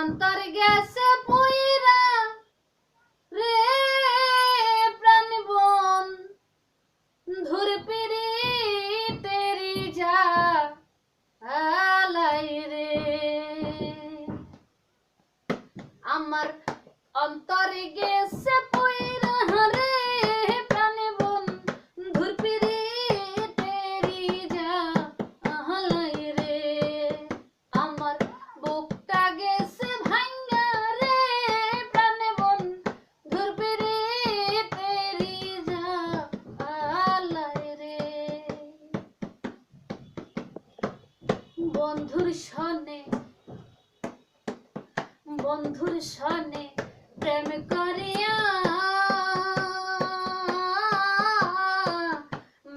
অন্তর গেছে পুইরা রে প্রাণ বন ধুর পিরি তেরি যা আলাই রে আমার অন্তর গেছে পুইরা রে প্রাণ বন ধুর পিরি তেরি যা আলাই রে আমার বুকটা গেছে ভাঙ্গা রে প্রাণ বন ধুর পিরি তেরি যা আলাই রে বন্ধুর সনে প্রেম করিয়া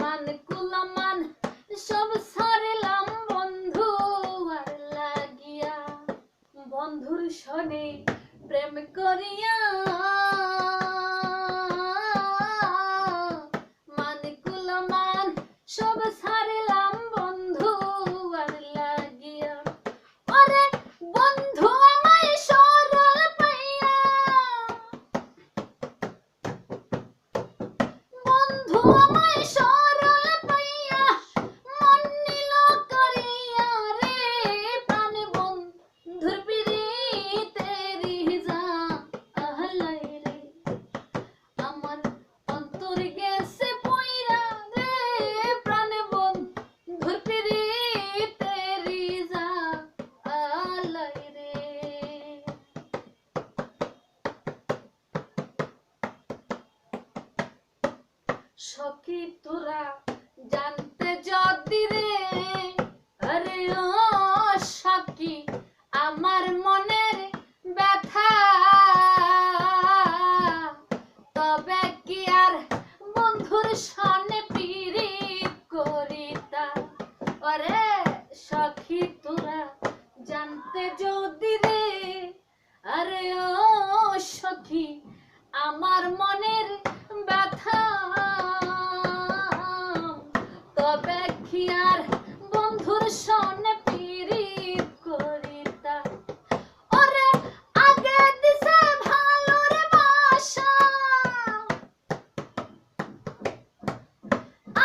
মান কুলমান সব ছাড়লাম বন্ধু আর লাগিয়া বন্ধুর সনে প্রেম করিয়া মান কুলমান সব ছাড়লাম বন্ধু আর লাগিয়া ওরে বন্ধু আমায় সরল পাইয়া বন্ধু আমায় সরল পাইয়া মন নিল করিয়া রে প্রাণ বন্ধুর পিরি তেরি যা আহলাই রে আমার অন্তর গেছে পুইরা রে প্রাণ বন্ধুর পিরি তেরি যা আহলাই রে সখী তোরা জানতে যদি রে আরে ও সখী আমার মনের ব্যথা তবে কি আর বন্ধুর সনে পিরিত করিতা ওরে সখী তোরা জানতে যদি রে আরে ও সখী আমার মনের ব্যথা তবে কি আর বন্ধুর সনে পিরিত করিতা ওরে আগে দিছে ভালোর বাসা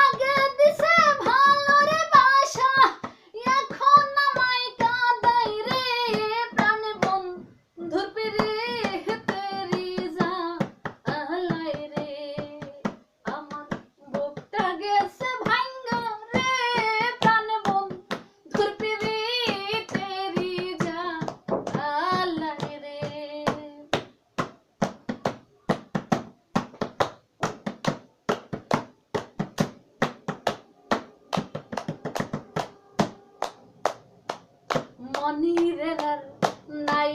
আগে দিছে ভালোর বাসা এখন আমায় কাঁদাই রে প্রাণ বন্ধুর পিরি তেরি যা আহলাই রে আমার বুকটা গেছে ভাঙ্গা রে প্রাণ বন্ধুর পিরি তেরি যা আহলাই রে মনিরের আর নাই